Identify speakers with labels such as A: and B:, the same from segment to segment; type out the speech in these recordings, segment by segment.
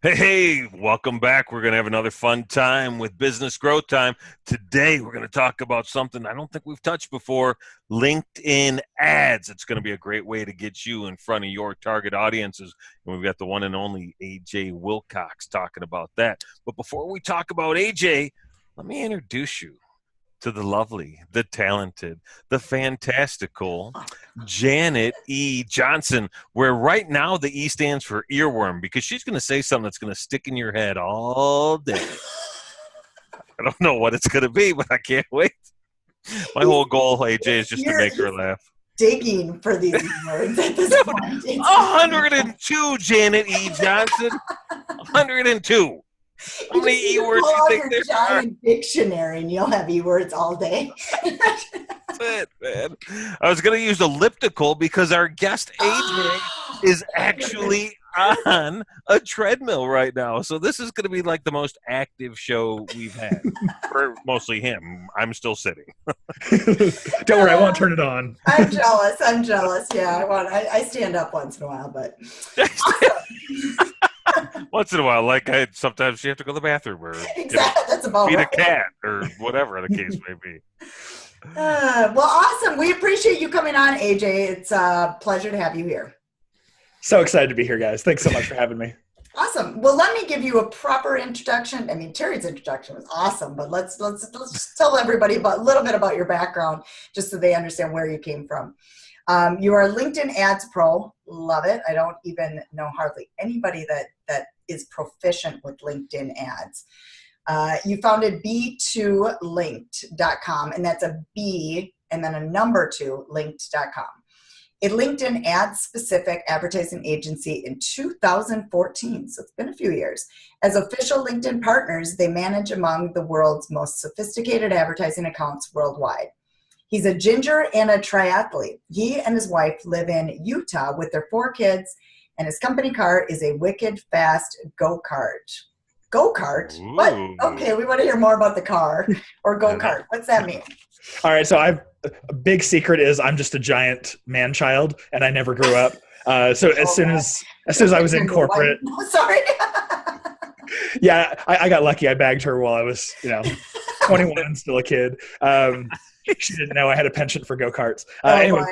A: Hey, welcome back. We're going to have another fun time with Business Growth Time. Today, we're going to talk about something I don't think we've touched before, LinkedIn ads. It's going to be a great way to get you in front of your target audiences. And we've got the one and only AJ Wilcox talking about that. But before we talk about AJ, let me introduce you to the lovely, the talented, the fantastical Janet E. Johnson, where right now the E stands for earworm because she's going to say something that's going to stick in your head all day. I don't know what it's going to be, but I can't wait. My whole goal, AJ, is just to make her laugh.
B: Digging for these words at this point.
A: 102, Janet E. Johnson. 102. How many E words do you think there are?
B: Giant dictionary, and you'll have E words all day.
A: That's it, man. I was going to use elliptical because our guest AJ is actually on a treadmill right now. So this is going to be like the most active show we've had. For mostly him. I'm still sitting.
C: Don't worry, I won't turn it on.
B: I'm jealous. Yeah, I stand up once in a while, but
A: once in a while, sometimes you have to go to the bathroom or
B: that's about
A: feed
B: right.
A: A cat or whatever the case may be.
B: Well, awesome. We appreciate you coming on, AJ. It's a pleasure to have you here.
C: So excited to be here, guys. Thanks so much for having me.
B: Awesome. Well, let me give you a proper introduction. I mean, Terry's introduction was awesome, but let's tell everybody a little bit about your background, just so they understand where you came from. You are a LinkedIn Ads Pro. Love it. I don't even know hardly anybody that is proficient with LinkedIn ads. You founded B2Linked.com, and that's a B and then a number 2, linked.com. A LinkedIn ad-specific advertising agency in 2014, so it's been a few years. As official LinkedIn partners, they manage among the world's most sophisticated advertising accounts worldwide. He's a ginger and a triathlete. He and his wife live in Utah with their 4 kids, and his company car is a wicked fast go-kart. Go-kart? What? Okay, we want to hear more about the car or go-kart. What's that mean?
C: All right, so a big secret is I'm just a giant man-child, and I never grew up. So as soon as I was in corporate,
B: sorry.
C: Yeah, I got lucky. I bagged her while I was 21 and still a kid. She didn't know I had a penchant for go-karts. Anyway,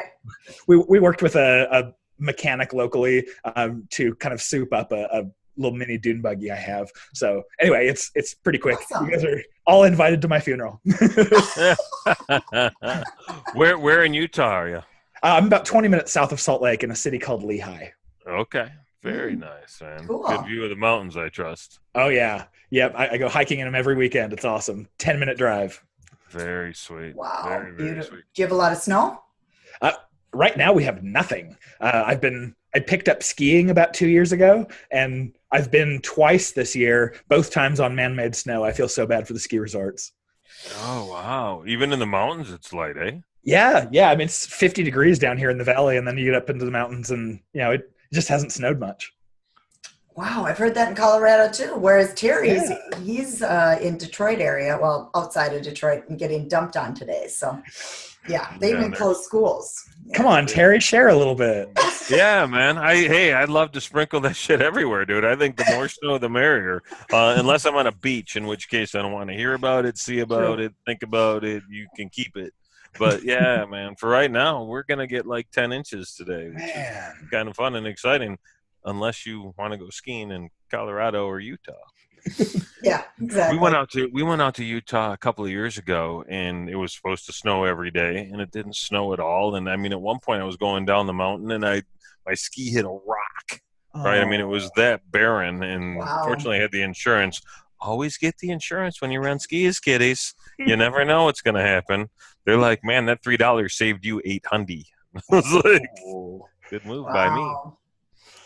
C: we worked with a mechanic locally to kind of soup up a little mini dune buggy I have. So anyway, it's pretty quick. Awesome. You guys are all invited to my funeral.
A: Where in Utah are you?
C: I'm about 20 minutes south of Salt Lake in a city called Lehi.
A: Okay. Very nice, man.
B: Cool.
A: Good view of the mountains, I trust.
C: Oh, yeah. Yep. I go hiking in them every weekend. It's awesome. 10-minute drive.
A: Very sweet.
B: Wow.
A: Very, very sweet.
B: Do you have a lot of snow?
C: Right now we have nothing. I picked up skiing about 2 years ago, and I've been twice this year, both times on man-made snow. I feel so bad for the ski resorts.
A: Oh, wow. Even in the mountains, it's light, eh?
C: Yeah. I mean, it's 50 degrees down here in the valley, and then you get up into the mountains, and it just hasn't snowed much.
B: Wow, I've heard that in Colorado too. Whereas Terry's, he's in Detroit area, well, outside of Detroit, and getting dumped on today. So, yeah, they even closed schools.
C: Come on, Terry, share a little bit.
A: Yeah, man. I'd love to sprinkle that shit everywhere, dude. I think the more snow, the merrier. Unless I'm on a beach, in which case I don't want to hear about it, see about it, think about it. You can keep it. But yeah, man, for right now, we're going to get like 10 inches today, which is kind of fun and exciting, unless you want to go skiing in Colorado or Utah.
B: Yeah, exactly.
A: We went out to Utah a couple of years ago, and it was supposed to snow every day, and it didn't snow at all. And I mean, at one point I was going down the mountain, and my ski hit a rock. Right? I mean, it was that barren, and fortunately I had the insurance. Always get the insurance when you run skis, kiddies. You never know what's going to happen. They're like, man, that $3 saved you $800. I was like, good move by me.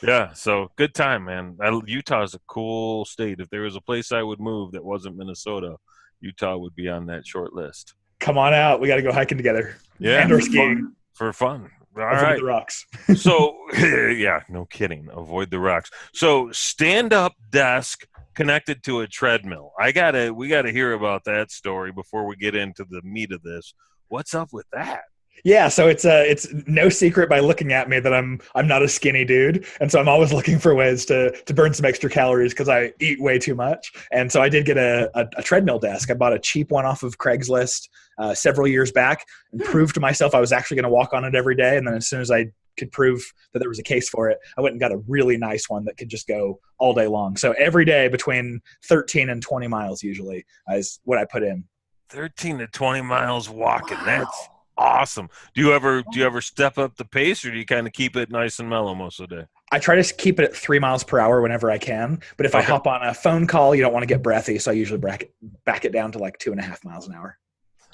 A: Yeah, so good time, man. Utah is a cool state. If there was a place I would move that wasn't Minnesota, Utah would be on that short list.
C: Come on out. We got to go hiking together.
A: Yeah.
C: And or skiing.
A: For fun. All
C: Avoid
A: right.
C: the rocks.
A: So, yeah, no kidding. Avoid the rocks. So, stand-up desk connected to a treadmill. We gotta hear about that story before we get into the meat of this. What's up with that?
C: Yeah, so it's no secret by looking at me that I'm not a skinny dude, and so I'm always looking for ways to burn some extra calories because I eat way too much. And so I did get a treadmill desk. I bought a cheap one off of Craigslist several years back and proved to myself I was actually going to walk on it every day. And then as soon as I could prove that there was a case for it, I went and got a really nice one that could just go all day long. So every day between 13 and 20 miles usually is what I put in.
A: 13 to 20 miles walking.
B: Wow.
A: That's awesome. Do you ever step up the pace, or do you kind of keep it nice and mellow most of the day?
C: I try to keep it at 3 miles per hour whenever I can. But if I hop on a phone call, you don't want to get breathy. So I usually back it down to like 2.5 miles an hour.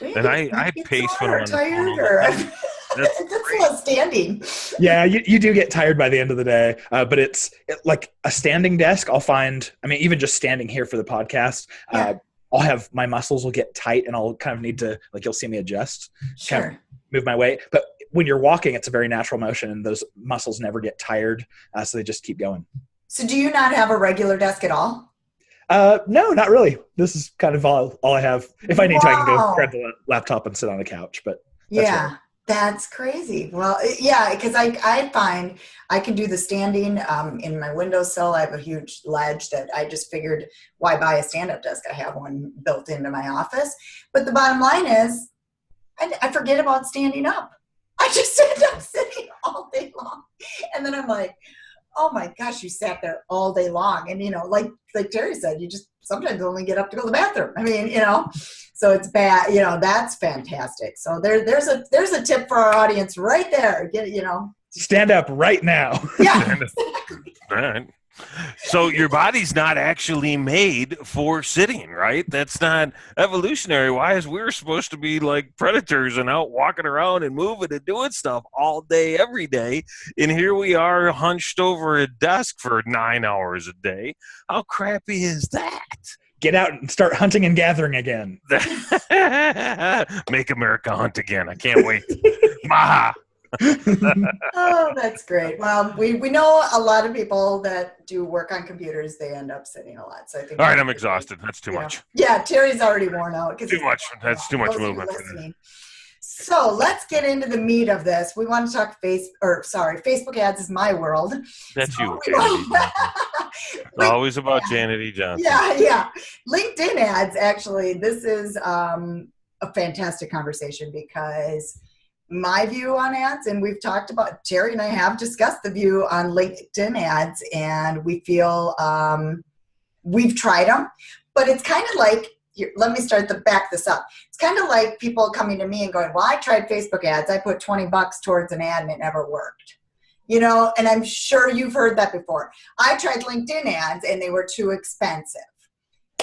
A: And I pace when I'm on
B: tired,
A: the phone.
B: That's a lot standing.
C: Yeah, you do get tired by the end of the day. But it's like a standing desk. I'll find, I mean, even just standing here for the podcast, I'll have my muscles will get tight and I'll kind of need to, like, you'll see me adjust,
B: Sure.
C: kind of move my weight. But when you're walking, it's a very natural motion and those muscles never get tired. So they just keep going.
B: So do you not have a regular desk at all?
C: No, not really. This is kind of all I have. If I need to, I can go grab the laptop and sit on the couch, but
B: that's crazy. Well, yeah, because I find I can do the standing in my windowsill. I have a huge ledge that I just figured, why buy a stand-up desk? I have one built into my office. But the bottom line is, I forget about standing up. I just end up sitting all day long. And then I'm like, oh my gosh, you sat there all day long. And, like Terry said, you just sometimes only get up to go to the bathroom. I mean, so it's bad. That's fantastic. So there's a tip for our audience right there.
C: Stand up right now.
B: Yeah.
A: All right. So your body's not actually made for sitting, right? That's not evolutionary wise. We were supposed to be like predators and out walking around and moving and doing stuff all day, every day. And here we are hunched over a desk for 9 hours a day. How crappy is that?
C: Get out and start hunting and gathering again.
A: Make America hunt again. I can't wait. Maha.
B: Oh, that's great. Well, we know a lot of people that do work on computers, they end up sitting a lot. So I think.
A: All right, I'm exhausted. That's too much.
B: Yeah, Terry's already worn out.
A: Too much. That's too much movement.
B: So let's get into the meat of this. We want to talk Facebook ads is my world.
A: That's you, Janity. It's always about Janity Johnson.
B: Yeah. LinkedIn ads, actually, this is a fantastic conversation because my view on ads, and we've talked about, Terry and I have discussed the view on LinkedIn ads, and we feel we've tried them, but it's kind of like, let me back this up. It's kind of like people coming to me and going, well, I tried Facebook ads. I put $20 towards an ad and it never worked. And I'm sure you've heard that before. I tried LinkedIn ads and they were too expensive.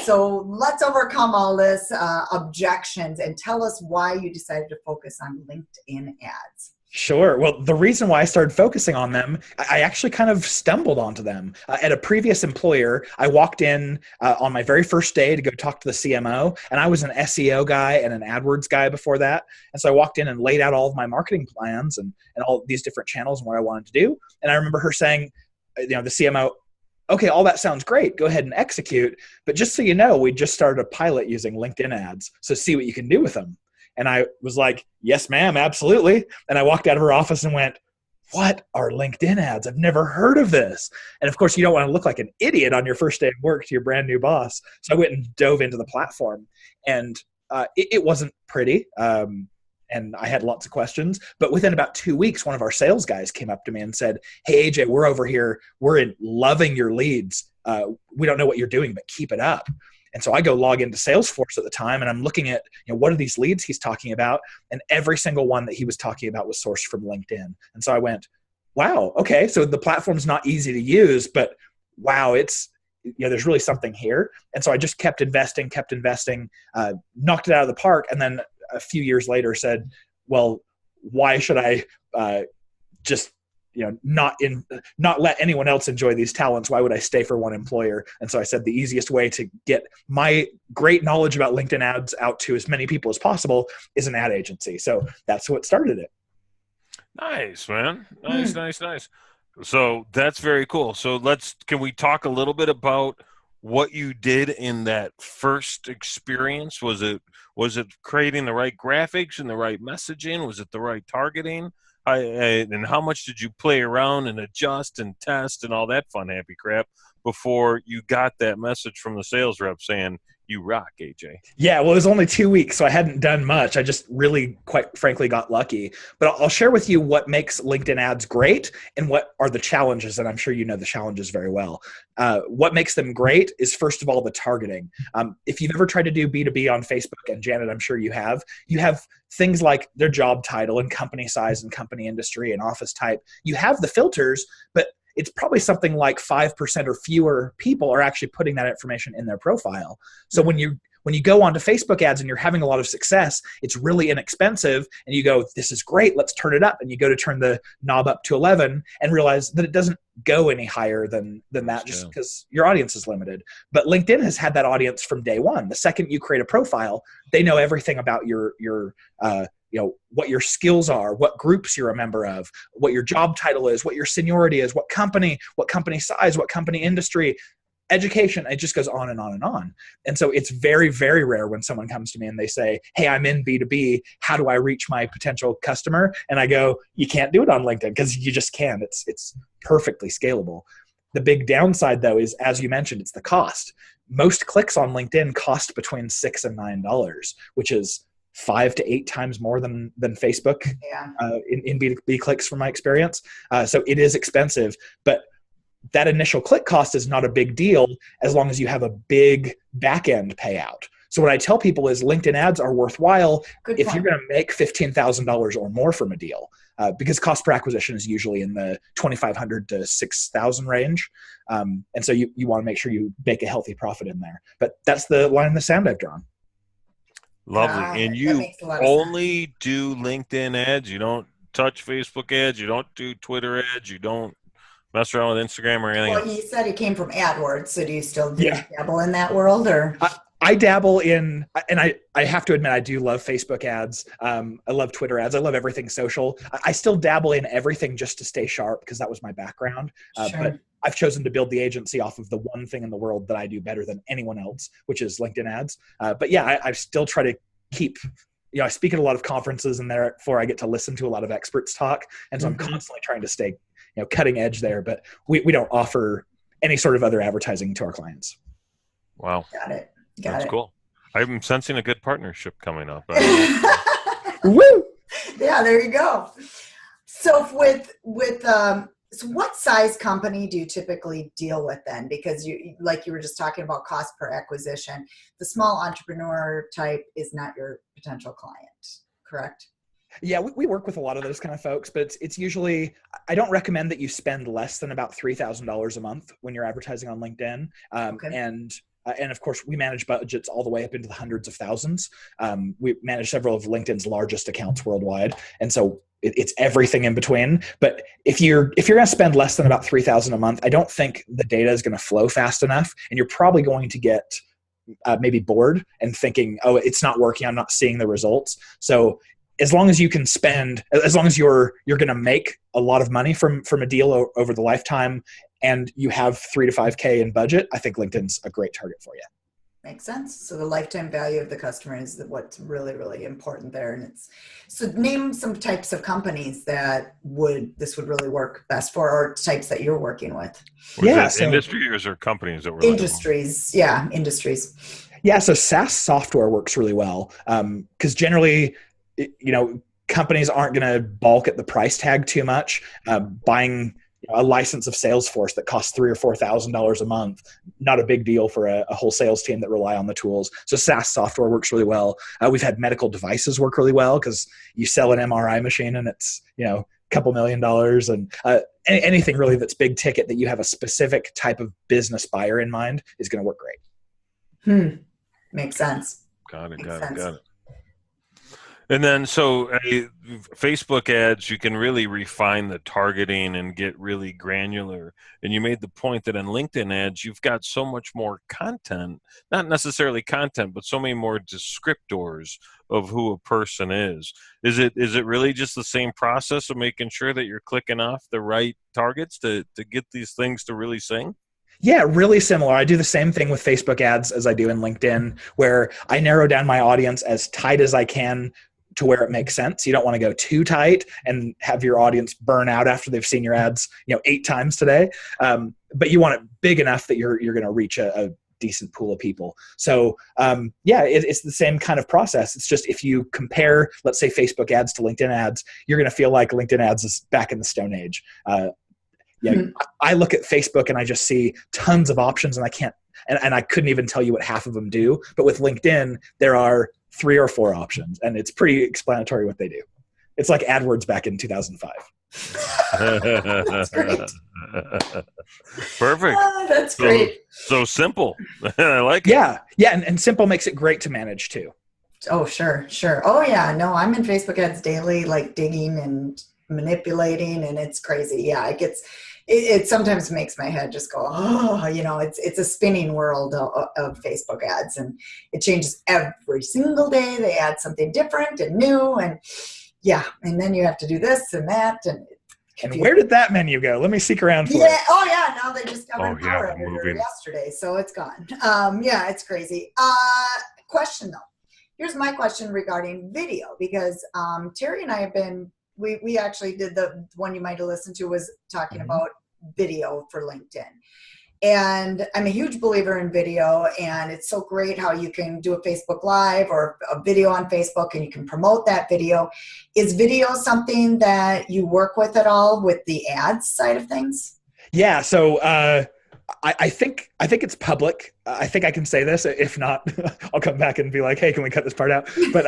B: So let's overcome all this objections and tell us why you decided to focus on LinkedIn ads.
C: Sure. Well, the reason why I started focusing on them, I actually kind of stumbled onto them. At a previous employer, I walked in on my very first day to go talk to the CMO, and I was an SEO guy and an AdWords guy before that. And so I walked in and laid out all of my marketing plans and all these different channels and what I wanted to do. And I remember her saying, the CMO, okay, all that sounds great. Go ahead and execute. But just so you know, we just started a pilot using LinkedIn ads. So see what you can do with them. And I was like, yes, ma'am, absolutely. And I walked out of her office and went, what are LinkedIn ads? I've never heard of this. And of course, you don't want to look like an idiot on your first day of work to your brand new boss. So I went and dove into the platform. And it wasn't pretty. And I had lots of questions. But within about 2 weeks, one of our sales guys came up to me and said, hey, AJ, we're over here. We're loving your leads. We don't know what you're doing, but keep it up. And so I go log into Salesforce at the time, and I'm looking at, what are these leads he's talking about? And every single one that he was talking about was sourced from LinkedIn. And so I went, wow, okay, so the platform's not easy to use, but wow, it's, there's really something here. And so I just kept investing, knocked it out of the park. And then a few years later said, well, why should I just not let anyone else enjoy these talents? Why would I stay for one employer? And so I said the easiest way to get my great knowledge about LinkedIn ads out to as many people as possible is an ad agency. So that's what started it.
A: Nice, man. Nice. So that's very cool. So can we talk a little bit about what you did in that first experience? Was it creating the right graphics and the right messaging? Was it the right targeting? And how much did you play around and adjust and test and all that fun happy crap before you got that message from the sales rep saying, "You rock, AJ"?
C: Yeah, well, it was only 2 weeks, so I hadn't done much. I just really, quite frankly, got lucky. But I'll share with you what makes LinkedIn ads great and what are the challenges, and I'm sure you know the challenges very well. What makes them great is, first of all, the targeting. If you've ever tried to do B2B on Facebook, and Janet, I'm sure you have things like their job title and company size and company industry and office type. You have the filters, but it's probably something like 5% or fewer people are actually putting that information in their profile. So when you go onto Facebook ads and you're having a lot of success, it's really inexpensive, and you go, "This is great, let's turn it up." And you go to turn the knob up to 11 and realize that it doesn't go any higher than that, just because your audience is limited. But LinkedIn has had that audience from day one. The second you create a profile, they know everything about your what your skills are, what groups you're a member of, what your job title is, what your seniority is, what company size, what company industry, education. It just goes on and on and on. And so it's very, very rare when someone comes to me and they say, "Hey, I'm in B2B. How do I reach my potential customer?" And I go, "You can't do it on LinkedIn," because you just can't. It's perfectly scalable. The big downside, though, is, as you mentioned, it's the cost. Most clicks on LinkedIn cost between $6 and $9, which is 5 to 8 times more than Facebook in B2B clicks from my experience. So it is expensive, but that initial click cost is not a big deal as long as you have a big back end payout. So what I tell people is LinkedIn ads are worthwhile if you're going to make $15,000 or more from a deal, because cost per acquisition is usually in the $2,500 to $6,000 range. And so you want to make sure you make a healthy profit in there. But that's the line in the sand I've drawn.
A: Lovely. And you only do LinkedIn ads? You don't touch Facebook ads? You don't do Twitter ads? You don't mess around with Instagram or anything?
B: Well, he said he came from AdWords, so do you still dabble in that world? Or
C: I dabble in, and I have to admit, I do love Facebook ads. I love Twitter ads. I love everything social. I still dabble in everything just to stay sharp, because that was my background. But I've chosen to build the agency off of the one thing in the world that I do better than anyone else, which is LinkedIn ads. But yeah, I still try to keep, I speak at a lot of conferences, and therefore I get to listen to a lot of experts talk. And so I'm constantly trying to stay, cutting edge there, but we don't offer any sort of other advertising to our clients.
A: Wow.
B: Got it.
A: That's cool. I'm sensing a good partnership coming up.
C: Woo!
B: Yeah, there you go. So so what size company do you typically deal with then? Because you were just talking about cost per acquisition, the small entrepreneur type is not your potential client, correct?
C: Yeah, we work with a lot of those kind of folks, but it's usually, I don't recommend that you spend less than about $3,000 a month when you're advertising on LinkedIn. And of course, we manage budgets all the way up into the hundreds of thousands. We manage several of LinkedIn's largest accounts worldwide, and so it's everything in between. But if you're going to spend less than about $3,000 a month, I don't think the data is going to flow fast enough, and you're probably going to get maybe bored and thinking, "Oh, it's not working. I'm not seeing the results." So as long as you can spend, as long as you're going to make a lot of money from a deal over the lifetime, and you have 3 to 5K in budget, I think LinkedIn's a great target for you.
B: Makes sense. So the lifetime value of the customer is what's really, really important there. And so name some types of companies that this would really work best for, or types that you're working with.
A: Industries or companies that we're
B: industries. Yeah, industries.
C: Yeah, so SaaS software works really well, because generally, companies aren't going to balk at the price tag too much. Buying a license of Salesforce that costs $3,000 or $4,000 a month, not a big deal for a whole sales team that rely on the tools. So SaaS software works really well. We've had medical devices work really well, because you sell an MRI machine and it's a couple $1 million, and anything really that's big ticket that you have a specific type of business buyer in mind is going to work great.
B: Makes sense.
A: Got it. And then, so Facebook ads, you can really refine the targeting and get really granular. And you made the point that in LinkedIn ads, you've got so much more content, not necessarily content, but so many more descriptors of who a person is. Is it really just the same process of making sure that you're clicking off the right targets to get these things to really sing?
C: Yeah, really similar. I do the same thing with Facebook ads as I do in LinkedIn, where I narrow down my audience as tight as I can to where it makes sense. You don't want to go too tight and have your audience burn out after they've seen your ads, 8 times today. But you want it big enough that you're going to reach a decent pool of people. So it's the same kind of process. It's just if you compare, let's say, Facebook ads to LinkedIn ads, you're going to feel like LinkedIn ads is back in the Stone Age. I look at Facebook and I just see tons of options, and I can't, and I couldn't even tell you what half of them do. But with LinkedIn, there are 3 or 4 options, and it's pretty explanatory what they do. It's like AdWords back in 2005.
B: That's great.
A: Perfect.
B: That's great.
A: So simple. I like it.
C: Yeah, and simple makes it great to manage too.
B: Oh, sure. Oh, yeah. No, I'm in Facebook ads daily, like digging and manipulating, and it's crazy. Yeah, it sometimes makes my head just go, oh, it's a spinning world of Facebook ads, and it changes every single day. They add something different and new, and and then you have to do this and that.
C: And where did that menu go? Let me seek around for it.
B: Yeah. Oh, yeah. Now they just got rid of Power Editor yesterday, so it's gone. It's crazy. Question though. Here's my question regarding video, because Terry and I have been. We actually did the one you might have listened to was talking about video for LinkedIn. And I'm a huge believer in video, and it's so great how you can do a Facebook Live or a video on Facebook and you can promote that video. Is video something that you work with at all with the ads side of things?
C: Yeah. So I think it's public. I think I can say this. If not, I'll come back and be like, hey, can we cut this part out? But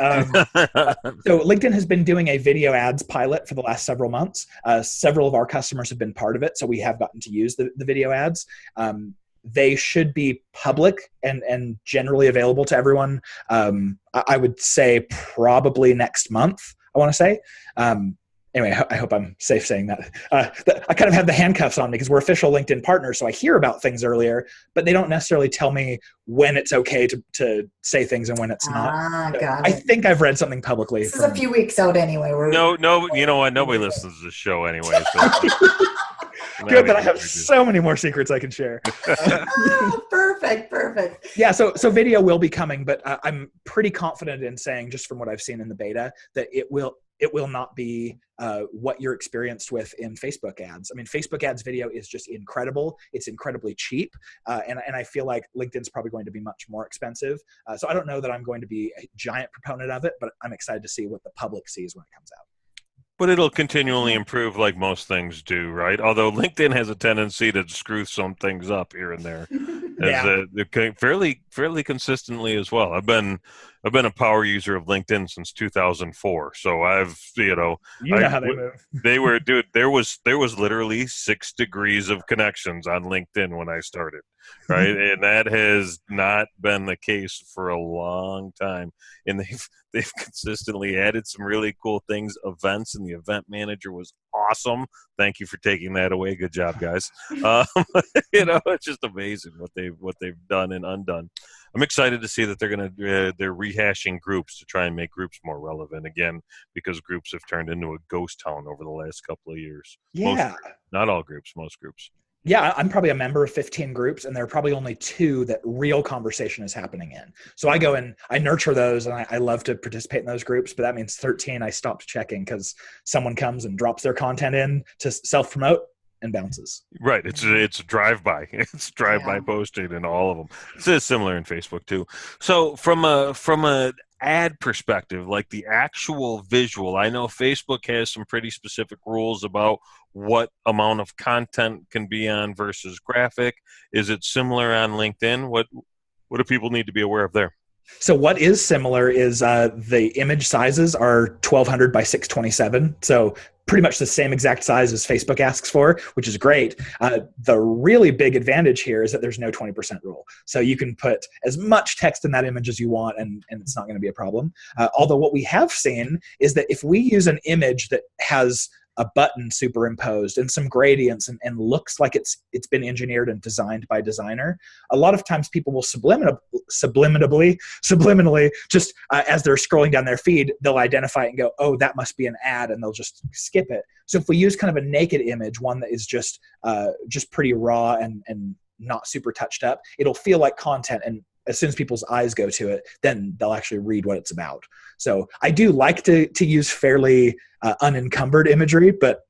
C: so LinkedIn has been doing a video ads pilot for the last several months. Several of our customers have been part of it, so we have gotten to use the video ads. They should be public and generally available to everyone. I would say probably next month, I want to say. Anyway, I hope I'm safe saying that. I kind of have the handcuffs on me because we're official LinkedIn partners, so I hear about things earlier, but they don't necessarily tell me when it's okay to say things and when it's not.
B: Got
C: I
B: it.
C: think I've read something publicly.
B: This is a few weeks out anyway.
A: No, you know what? Nobody listens to this show anyway. So.
C: Good that I have so many more secrets I can share.
B: Perfect.
C: Yeah, so video will be coming, but I'm pretty confident in saying, just from what I've seen in the beta, that it will not be what you're experienced with in Facebook ads. I mean, Facebook ads video is just incredible. It's incredibly cheap. And I feel like LinkedIn's probably going to be much more expensive. So I don't know that I'm going to be a giant proponent of it, but I'm excited to see what the public sees when it comes out.
A: But it'll continually improve like most things do, right? Although LinkedIn has a tendency to screw some things up here and there. Fairly consistently as well. I've been a power user of LinkedIn since 2004, so I've know
C: how they move.
A: There was literally 6 degrees of connections on LinkedIn when I started, right? And that has not been the case for a long time. And they've consistently added some really cool things, events, and the event manager was awesome. Thank you for taking that away. Good job, guys. It's just amazing what they've done and undone. I'm excited to see that they're rehashing groups to try and make groups more relevant again, because groups have turned into a ghost town over the last couple of years.
C: Yeah.
A: Not all groups, most groups.
C: Yeah, I'm probably a member of 15 groups, and there are probably only 2 that real conversation is happening in. So I go and I nurture those, and I love to participate in those groups, but that means 13 I stopped checking because someone comes and drops their content in to self-promote and bounces.
A: Right. It's a drive-by. It's drive-by posting in all of them. It's similar in Facebook too. So from a ad perspective, like the actual visual, I know Facebook has some pretty specific rules about what amount of content can be on versus graphic. Is it similar on LinkedIn? What do people need to be aware of there?
C: So what is similar is the image sizes are 1200 by 627. So pretty much the same exact size as Facebook asks for, which is great. The really big advantage here is that there's no 20% rule. So you can put as much text in that image as you want, and it's not going to be a problem. Although what we have seen is that if we use an image that has a button superimposed and some gradients and looks like it's been engineered and designed by a designer, a lot of times people will subliminally, just as they're scrolling down their feed, they'll identify it and go, oh, that must be an ad, and they'll just skip it. So if we use kind of a naked image, one that is just pretty raw and not super touched up, it'll feel like content. And as soon as people's eyes go to it, then they'll actually read what it's about. So I do like to use fairly unencumbered imagery, but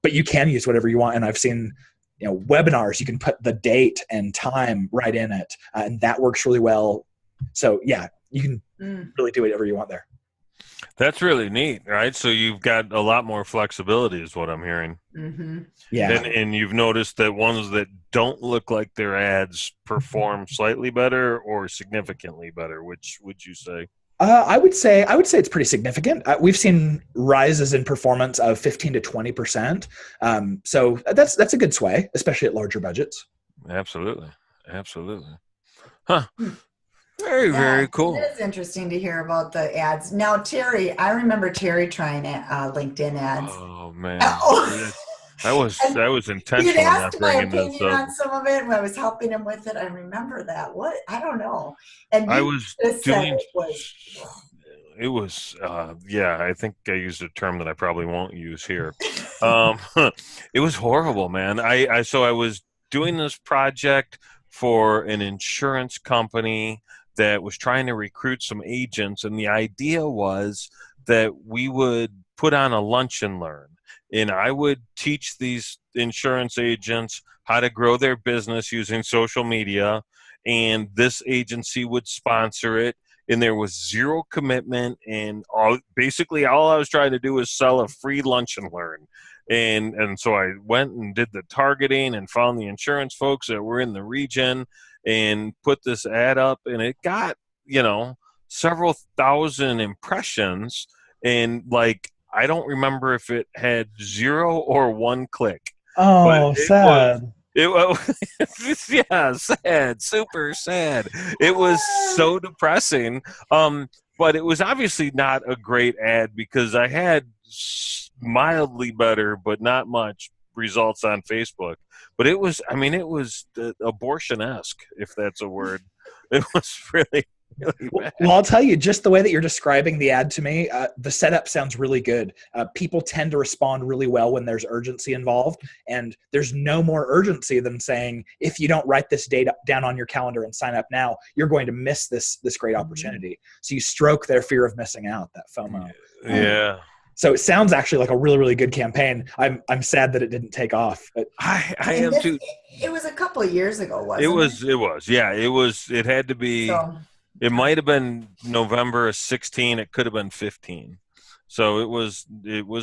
C: you can use whatever you want. And I've seen, webinars, you can put the date and time right in it, and that works really well. So yeah, you can really do whatever you want there.
A: That's really neat, right? So you've got a lot more flexibility is what I'm hearing.
B: Mm-hmm.
C: Yeah.
A: And you've noticed that ones that don't look like their ads perform slightly better or significantly better. Which would you say?
C: I would say it's pretty significant. We've seen rises in performance of 15 to 20%. So that's a good sway, especially at larger budgets.
A: Absolutely. Huh. Very cool.
B: It is interesting to hear about the ads. Now, Terry, I remember Terry trying LinkedIn ads.
A: Oh man, I was intentional not bringing this up.
B: On some of it when I was helping him with it. I remember that. What? I don't know. And
A: I was doing.
B: It
A: was I think I used a term that I probably won't use here. It was horrible, man. I was doing this project for an insurance company that was trying to recruit some agents, and the idea was that we would put on a lunch and learn, and I would teach these insurance agents how to grow their business using social media, and this agency would sponsor it, and there was zero commitment, and basically all I was trying to do was sell a free lunch and learn. And so I went and did the targeting and found the insurance folks that were in the region and put this ad up, and it got, several thousand impressions, and I don't remember if it had 0 or 1 click.
C: Oh, sad.
A: It was yeah, sad, super sad. It was so depressing. But it was obviously not a great ad because I had mildly better, but not much results on Facebook. But it was abortion-esque, if that's a word. It was really bad.
C: Well, I'll tell you, just the way that you're describing the ad to me, the setup sounds really good. People tend to respond really well when there's urgency involved, and there's no more urgency than saying, if you don't write this date down on your calendar and sign up now, you're going to miss this great opportunity. So you stroke their fear of missing out, that FOMO.
A: Yeah.
C: So it sounds actually like a really, really good campaign. I'm sad that it didn't take off.
A: I am too.
B: It was a couple of years ago, wasn't it?
A: It was. Yeah, it was. It had to be.
B: So,
A: it might have been November of 16. It could have been 15. So it was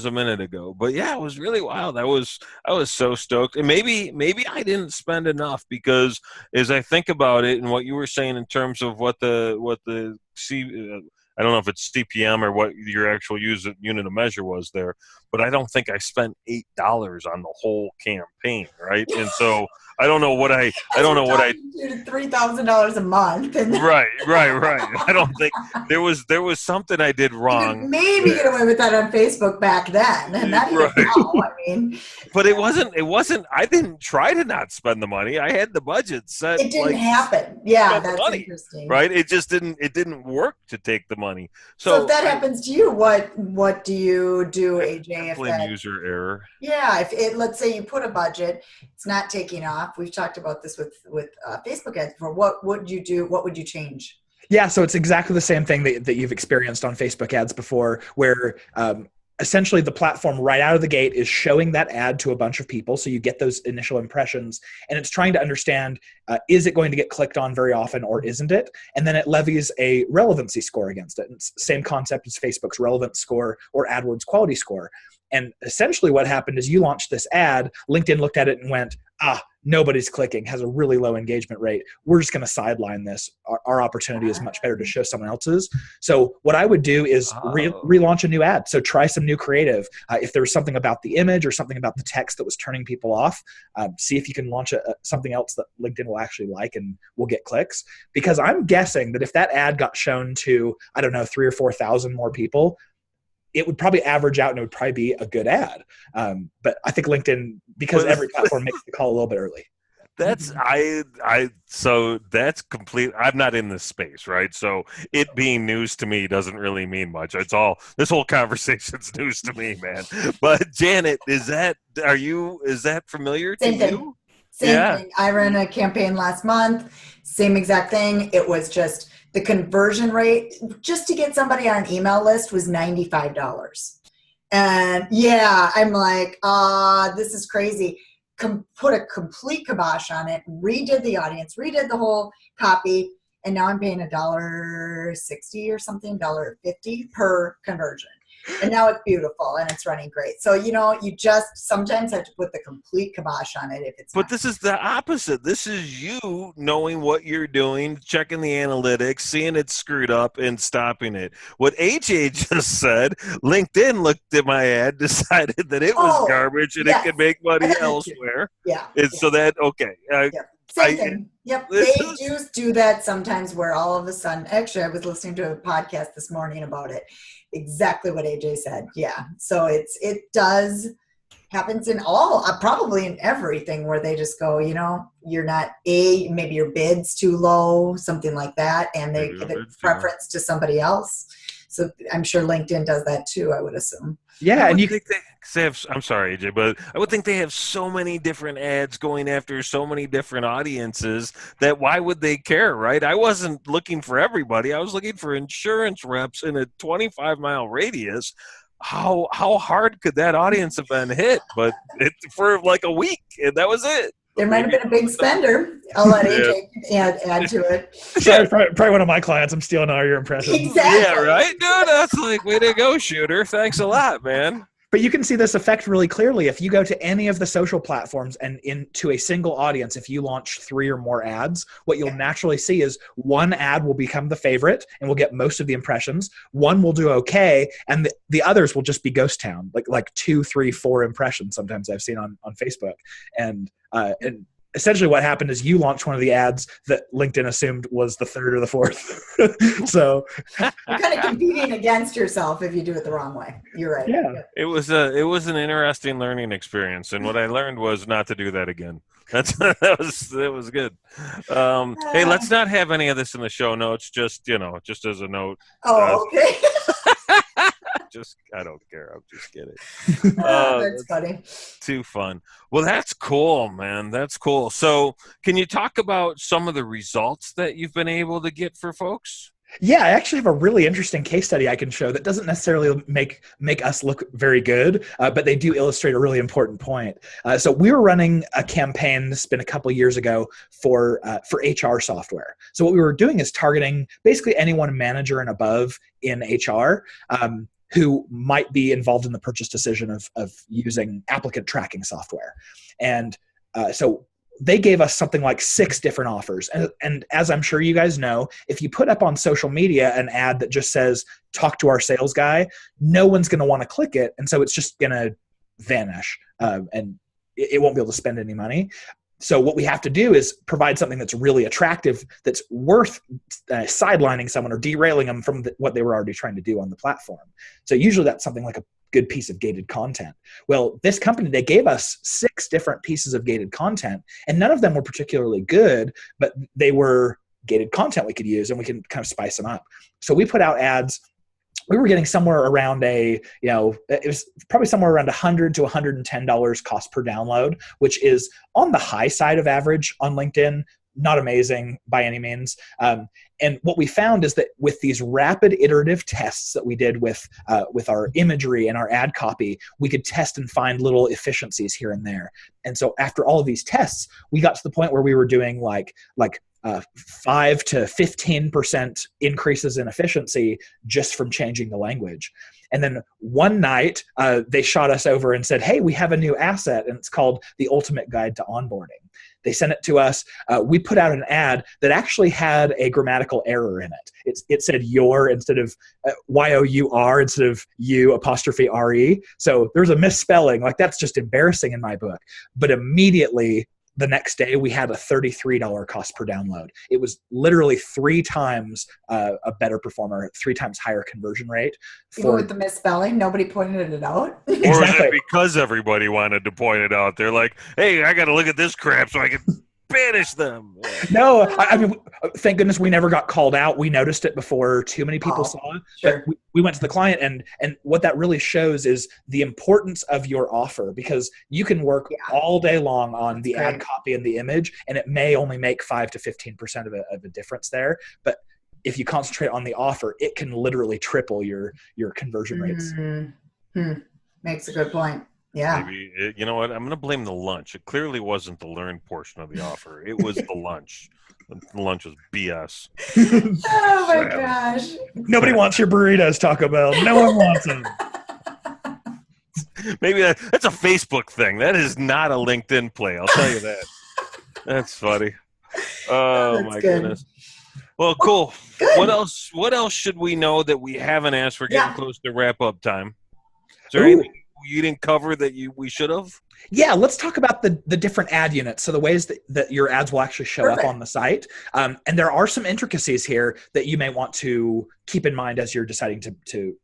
A: a minute ago. But yeah, it was really wild. I was so stoked. And maybe I didn't spend enough, because as I think about it and what you were saying in terms of what the I don't know if it's CPM or what your actual unit of measure was there, but I don't think I spent $8 on the whole campaign, right? And so I don't know what I
B: $3,000 a month. And
A: right. I don't think there was something I did wrong.
B: Maybe get away with that on Facebook back then, and not even now. I mean,
A: but it wasn't. I didn't try to not spend the money. I had the budget set.
B: It didn't happen. Yeah, that's interesting.
A: Right? It just didn't. It didn't work to take the money.
B: So if that happens to you, what do you do, AJ?
A: User error.
B: Yeah, let's say you put a budget, it's not taking off. We've talked about this with Facebook ads before. What would you do? What would you change?
C: Yeah, so it's exactly the same thing that you've experienced on Facebook ads before, where essentially the platform right out of the gate is showing that ad to a bunch of people. So you get those initial impressions, and it's trying to understand, is it going to get clicked on very often or isn't it? And then it levies a relevancy score against it. It's the same concept as Facebook's relevance score or AdWords quality score. And essentially what happened is you launched this ad, LinkedIn looked at it and went, nobody's clicking, has a really low engagement rate. We're just going to sideline this. Our opportunity is much better to show someone else's. So what I would do is relaunch a new ad. So try some new creative. If there was something about the image or something about the text that was turning people off, see if you can launch something else that LinkedIn will actually like and will get clicks. Because I'm guessing that if that ad got shown to, 3,000 or 4,000 more people, it would probably average out and it would probably be a good ad. But I think LinkedIn, because every platform makes the call a little bit early.
A: So that's complete. I'm not in this space, right? So it being news to me doesn't really mean much. This whole conversation's news to me, man. But Janet, is that familiar to you?
B: Same thing. I ran a campaign last month, same exact thing. It was just the conversion rate just to get somebody on an email list was $95. And yeah, I'm like, this is crazy. Put a complete kibosh on it, redid the audience, redid the whole copy, and now I'm paying $1.60 or something, $1.50 per conversion. And now it's beautiful and it's running great. So, you know, you just sometimes have to put the complete kibosh on it if it's
A: But this is the opposite. This is you knowing what you're doing, checking the analytics, seeing it screwed up, and stopping it. What AJ just said, LinkedIn looked at my ad, decided that it was garbage and it could make money elsewhere.
B: Yeah.
A: And so that, okay.
B: Same thing. Yep. They do that sometimes where all of a sudden, actually, I was listening to a podcast this morning about it. Exactly what AJ said. Yeah. So it does happens in probably in everything where they just go, you know, you're not maybe your bid's too low, something like that. And they give a preference to somebody else. So I'm sure LinkedIn does that too, I would assume.
C: Yeah, and you
A: think they have, I'm sorry, AJ, but I would think they have so many different ads going after so many different audiences that why would they care, right? I wasn't looking for everybody. I was looking for insurance reps in a 25-mile radius. How hard could that audience have been hit? But for like a week, and that was it.
B: There might have been a big spender. I'll let AJ add to it.
C: Sorry, probably one of my clients. I'm stealing all your impressions.
B: Exactly.
A: Yeah, right? Dude, that's like, way to go, shooter. Thanks a lot, man.
C: But you can see this effect really clearly if you go to any of the social platforms and into a single audience. If you launch 3 or more ads, what you'll naturally see is one ad will become the favorite and will get most of the impressions. One will do okay, and the others will just be ghost town, like 2, 3, 4 impressions. Sometimes I've seen on Facebook, and essentially what happened is you launched one of the ads that LinkedIn assumed was the 3rd or the 4th. So
B: you're kind of competing against yourself if you do it the wrong way. You're right.
C: Yeah.
A: It was an interesting learning experience, and what I learned was not to do that again. That was good. Hey, let's not have any of this in the show notes. Just as a note.
B: Oh, okay.
A: I don't care. I'm just kidding.
B: That's funny.
A: Too fun. Well, that's cool, man. That's cool. So can you talk about some of the results that you've been able to get for folks?
C: Yeah, I actually have a really interesting case study I can show that doesn't necessarily make us look very good, but they do illustrate a really important point. So we were running a campaign, this has been a couple years ago, for HR software. So what we were doing is targeting basically anyone manager and above in HR who might be involved in the purchase decision of using applicant tracking software. And so they gave us something like 6 different offers. And as I'm sure you guys know, if you put up on social media an ad that just says, talk to our sales guy, no one's going to want to click it. And so it's just going to vanish and it won't be able to spend any money. So what we have to do is provide something that's really attractive, that's worth sidelining someone or derailing them from what they were already trying to do on the platform. So usually that's something like a good piece of gated content. Well, this company, they gave us 6 different pieces of gated content, and none of them were particularly good, but they were gated content we could use, and we can kind of spice them up. So we put out ads. We were getting somewhere around it was probably somewhere around $100 to $110 cost per download, which is on the high side of average on LinkedIn, not amazing by any means. And what we found is that with these rapid iterative tests that we did with our imagery and our ad copy, we could test and find little efficiencies here and there. And so after all of these tests, we got to the point where we were doing like 5 to 15% increases in efficiency just from changing the language. And then one night, they shot us over and said, hey, we have a new asset, and it's called The Ultimate Guide to Onboarding. They sent it to us. We put out an ad that actually had a grammatical error in it. It said your instead of Y-O-U-R instead of you apostrophe R-E. So there's a misspelling. Like, that's just embarrassing in my book. But immediately the next day, we had a $33 cost per download. It was literally 3 times a better performer, 3 times higher conversion rate.
B: Even with the misspelling, nobody pointed it out.
A: Exactly. Or is it because everybody wanted to point it out? They're like, hey, I got to look at this crap so I can banish them.
C: No, I mean, thank goodness we never got called out. We noticed it before too many people saw it.
B: Sure.
C: But we went to the client, and what that really shows is the importance of your offer, because you can work all day long on the ad copy and the image, and it may only make 5 to 15% of a difference there. But if you concentrate on the offer, it can literally triple your conversion rates.
B: Makes a good point. Yeah.
A: Maybe, you know what? I'm going to blame the lunch. It clearly wasn't the learn portion of the offer. It was the lunch. The lunch was BS.
B: Oh my gosh.
C: Nobody wants your burritos, Taco Bell. No one wants them.
A: Maybe that's a Facebook thing. That is not a LinkedIn play. I'll tell you that. That's funny. Oh, my goodness. Well, cool.
B: Good.
A: What else should we know that we haven't asked? We're getting close to wrap up time. Is there anything you didn't cover that we should have?
C: Yeah, let's talk about the different ad units. So the ways that your ads will actually show up on the site. And there are some intricacies here that you may want to keep in mind as you're deciding to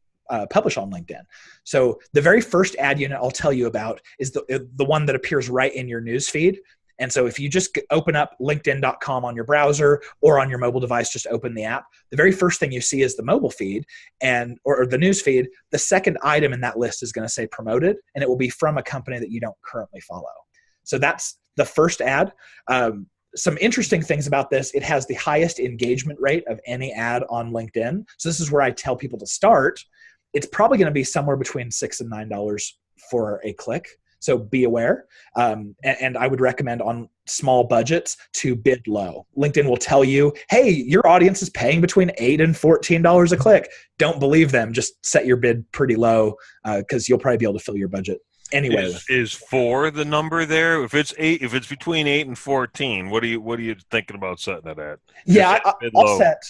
C: publish on LinkedIn. So the very first ad unit I'll tell you about is the one that appears right in your news feed. And so if you just open up linkedin.com on your browser or on your mobile device, just open the app. The very first thing you see is the mobile feed or the news feed. The second item in that list is going to say promoted, and it will be from a company that you don't currently follow. So that's the first ad. Some interesting things about this: it has the highest engagement rate of any ad on LinkedIn. So this is where I tell people to start. It's probably going to be somewhere between $6 and $9 for a click. So be aware. And I would recommend on small budgets to bid low. LinkedIn will tell you, hey, your audience is paying between $8 and $14 a click. Don't believe them. Just set your bid pretty low because you'll probably be able to fill your budget anyway.
A: Is 4 the number there? If it's between 8 and 14, what are you thinking about setting it at?
C: Yeah, I'll set.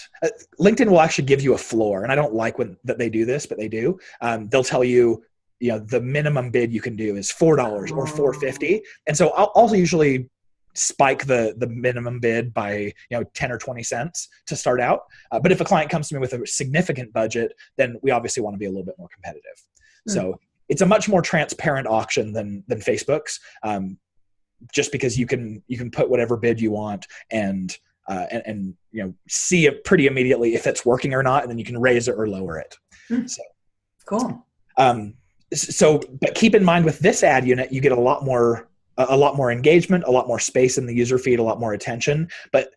C: LinkedIn will actually give you a floor, and I don't like that they do this, but they do. They'll tell you, the minimum bid you can do is $4 or $4.50. And so I'll also usually spike the minimum bid by 10 or 20 cents to start out. But if a client comes to me with a significant budget, then we obviously want to be a little bit more competitive. So it's a much more transparent auction than Facebook's, just because you can put whatever bid you want and see it pretty immediately if it's working or not, and then you can raise it or lower it. So
B: cool.
C: But keep in mind with this ad unit, you get a lot more engagement, a lot more space in the user feed, a lot more attention. But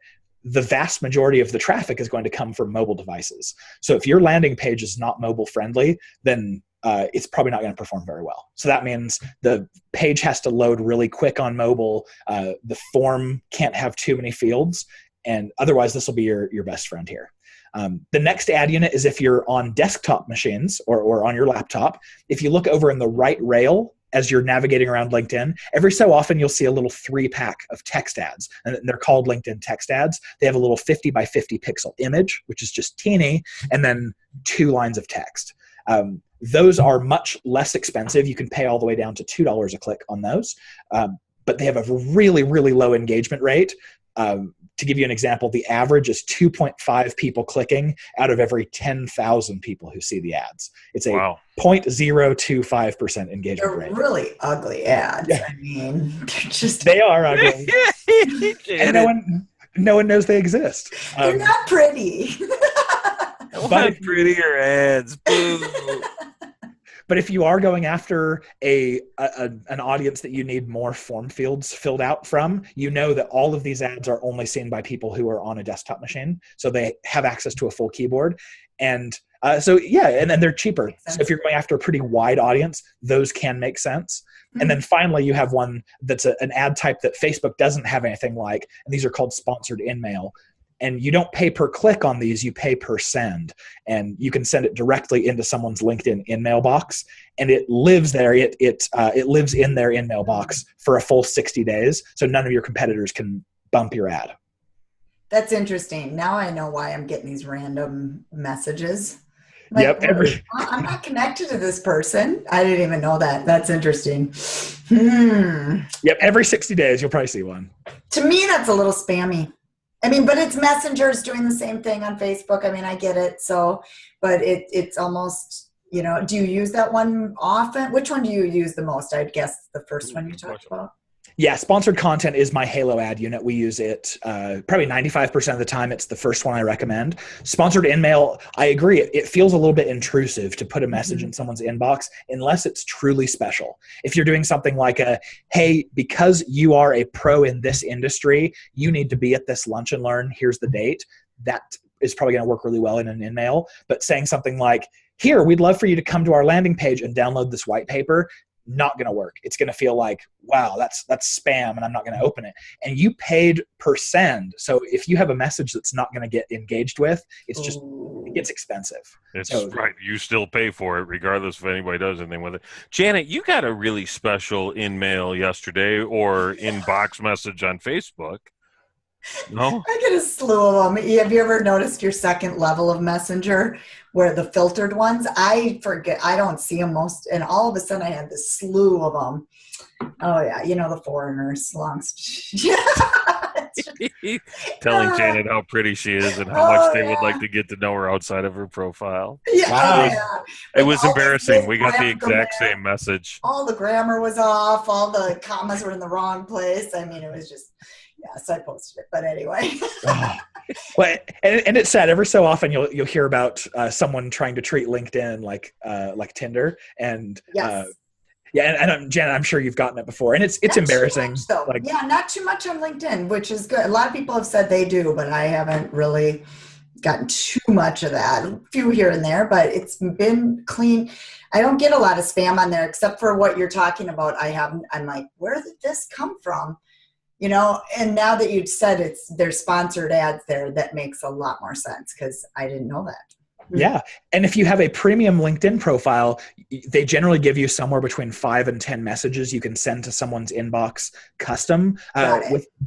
C: the vast majority of the traffic is going to come from mobile devices. So if your landing page is not mobile friendly, then it's probably not going to perform very well. So that means the page has to load really quick on mobile. The form can't have too many fields, and otherwise this will be your best friend here. The next ad unit is if you're on desktop machines or on your laptop. If you look over in the right rail as you're navigating around LinkedIn, every so often you'll see a little 3-pack of text ads, and they're called LinkedIn text ads. They have a little 50 by 50 pixel image, which is just teeny, and then 2 lines of text. Those are much less expensive. You can pay all the way down to $2 a click on those, but they have a really, really low engagement rate. To give you an example, the average is 2.5 people clicking out of every 10,000 people who see the ads. It's a 0.025% engagement rate.
B: They're really ugly ads. Yeah. I mean,
C: they are ugly. And no one knows they exist.
B: They're not pretty.
A: But prettier ads.
C: But if you are going after an audience that you need more form fields filled out from, you know that all of these ads are only seen by people who are on a desktop machine. So they have access to a full keyboard. And and then they're cheaper. So if you're going after a pretty wide audience, those can make sense. Mm-hmm. And then finally, you have one that's an ad type that Facebook doesn't have anything like, and these are called sponsored in-mail. And you don't pay per click on these, you pay per send. And you can send it directly into someone's LinkedIn in-mail box. And it lives there. It lives in their in-mail box for a full 60 days. So none of your competitors can bump your ad.
B: That's interesting. Now I know why I'm getting these random messages. Like,
C: yep.
B: I'm not connected to this person. I didn't even know that. That's interesting.
C: Yep. Every 60 days, you'll probably see one.
B: To me, that's a little spammy. I mean, but it's messengers doing the same thing on Facebook. I mean, I get it. So, but it's almost, do you use that one often? Which one do you use the most? I'd guess the first one you talked about.
C: Yeah, sponsored content is my Halo ad unit. We use it probably 95% of the time. It's the first one I recommend. Sponsored InMail, I agree. It feels a little bit intrusive to put a message in someone's inbox unless it's truly special. If you're doing something like hey, because you are a pro in this industry, you need to be at this lunch and learn. Here's the date. That is probably going to work really well in an InMail. But saying something like, here, we'd love for you to come to our landing page and download this white paper, not going to work. It's going to feel like, wow, that's spam and I'm not going to open it. And you paid per send. So if you have a message that's not going to get engaged with, it gets expensive.
A: It's right. You still pay for it regardless if anybody does anything with it. Janet, you got a really special InMail yesterday or inbox message on Facebook. No?
B: I get a slew of them. Have you ever noticed your second level of Messenger where the filtered ones? I forget. I don't see them most. And all of a sudden I had this slew of them. Oh, yeah. The foreigners.
A: Telling Janet how pretty she is and how much they would like to get to know her outside of her profile.
B: Yeah.
C: Wow.
A: It was embarrassing. We got the exact same message.
B: All the grammar was off. All the commas were in the wrong place. I mean, it was just... Yeah, so I posted it, but anyway.
C: Well, and it's sad. Every so often, you'll hear about someone trying to treat LinkedIn like Tinder, and
B: yes.
C: And Janet, I'm sure you've gotten it before, and it's embarrassing.
B: Not too much on LinkedIn, which is good. A lot of people have said they do, but I haven't really gotten too much of that. A few here and there, but it's been clean. I don't get a lot of spam on there, except for what you're talking about. I'm like, where did this come from? And now that you've said there's sponsored ads there, that makes a lot more sense because I didn't know that.
C: Yeah. And if you have a premium LinkedIn profile, they generally give you somewhere between 5 and 10 messages you can send to someone's inbox custom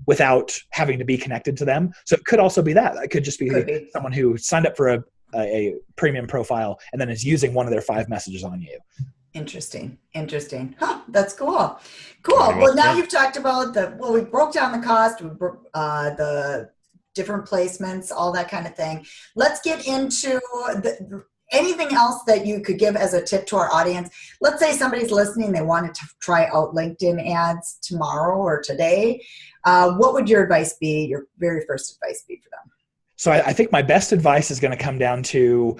C: without having to be connected to them. So it could also be that. It could just be someone who signed up for a premium profile and then is using one of their 5 messages on you.
B: Interesting. Huh, that's cool. Well, now you've talked about we broke down the cost, the different placements, all that kind of thing. Let's get into anything else that you could give as a tip to our audience. Let's say somebody's listening, they wanted to try out LinkedIn ads tomorrow or today. What would your advice be, your very first advice be for them?
C: So I think my best advice is going to come down to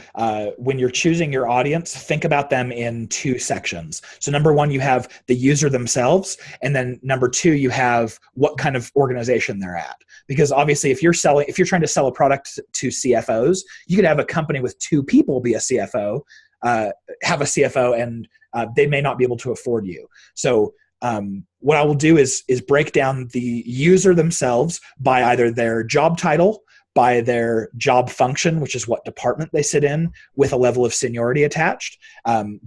C: when you're choosing your audience, think about them in 2 sections. So number 1, you have the user themselves. And then number 2, you have what kind of organization they're at. Because obviously if you're trying to sell a product to CFOs, you could have a company with 2 people be a CFO, have a CFO, and they may not be able to afford you. So what I will do is break down the user themselves by either their job title, by their job function, which is what department they sit in with a level of seniority attached,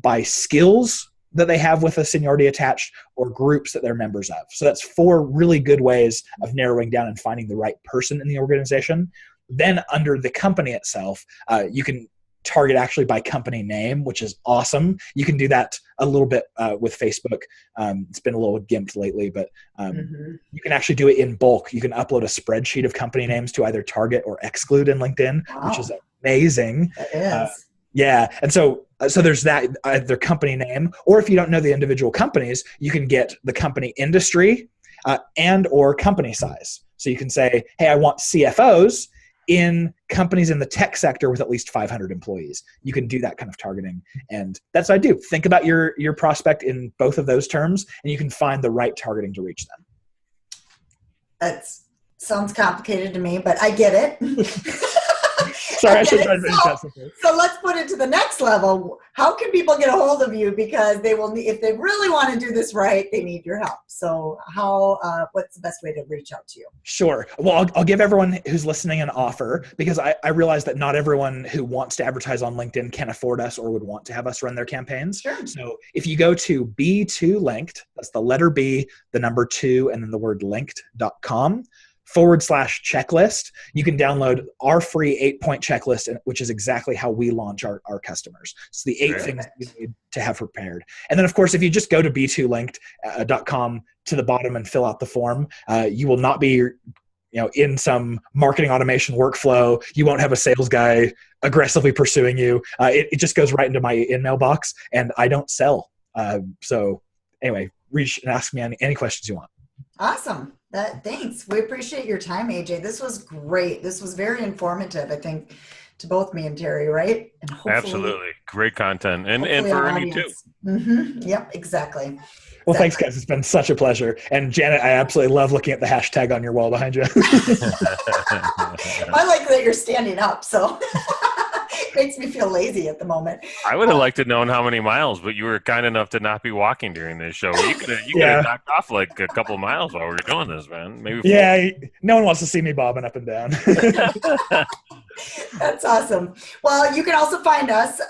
C: by skills that they have with a seniority attached, or groups that they're members of. So that's 4 really good ways of narrowing down and finding the right person in the organization. Then under the company itself, you can target actually by company name, which is awesome. You can do that a little bit with Facebook. It's been a little gimped lately, but you can actually do it in bulk. You can upload a spreadsheet of company names to either target or exclude in LinkedIn, which is amazing.
B: It is.
C: Yeah. And so there's that, either company name, or if you don't know the individual companies, you can get the company industry and or company size. So you can say, hey, I want CFOs in companies in the tech sector with at least 500 employees. You can do that kind of targeting. And that's what I do. Think about your prospect in both of those terms, and you can find the right targeting to reach them.
B: That sounds complicated to me, but I get it.
C: Sorry, I should try to make that simple.
B: So let's put it to the next level. How can people get a hold of you? Because they will need, if they really want to do this right, they need your help. So what's the best way to reach out to you?
C: Sure. Well, I'll give everyone who's listening an offer, because I realize that not everyone who wants to advertise on LinkedIn can afford us or would want to have us run their campaigns.
B: Sure.
C: So if you go to B2Linked, that's the letter B, the number 2, and then the word linked.com, /checklist, you can download our free 8-point checklist, which is exactly how we launch our customers. So the 8 things you need to have prepared. And then, of course, if you just go to b2linked.com to the bottom and fill out the form, you will not be in some marketing automation workflow. You won't have a sales guy aggressively pursuing you. It just goes right into my in-mail box, and I don't sell. So anyway, reach and ask me any questions you want.
B: Awesome. Thanks. We appreciate your time, AJ. This was great. This was very informative, I think, to both me and Terry, right? And
A: Absolutely. Great content. And
B: hopefully
A: for
B: our
A: Ernie too.
B: audience. Yep, exactly.
C: Well, thanks, guys. It's been such a pleasure. And Janet, I absolutely love looking at the hashtag on your wall behind you.
B: I like that you're standing up, so it makes me feel lazy at the moment.
A: I would have liked to known how many miles, but you were kind enough to not be walking during this show. You could have knocked off like a couple of miles while we were doing this, man. Maybe 4.
C: Yeah, no one wants to see me bobbing up and down.
B: That's awesome. Well, you can also find us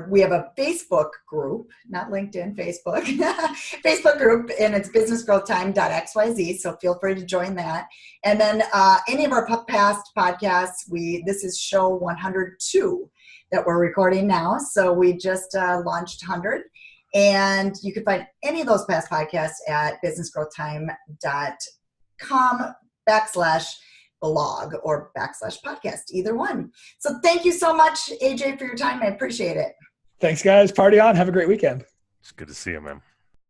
B: we have a Facebook group, not LinkedIn, Facebook, Facebook group, and it's businessgrowthtime.xyz. So feel free to join that. And then any of our past podcasts, this is show 102 that we're recording now. So we just launched 100. And you can find any of those past podcasts at businessgrowthtime.com/blog or /podcast, either one. So thank you so much, AJ, for your time. I appreciate it.
C: Thanks, guys. Party on. Have a great weekend.
A: It's good to see you, man.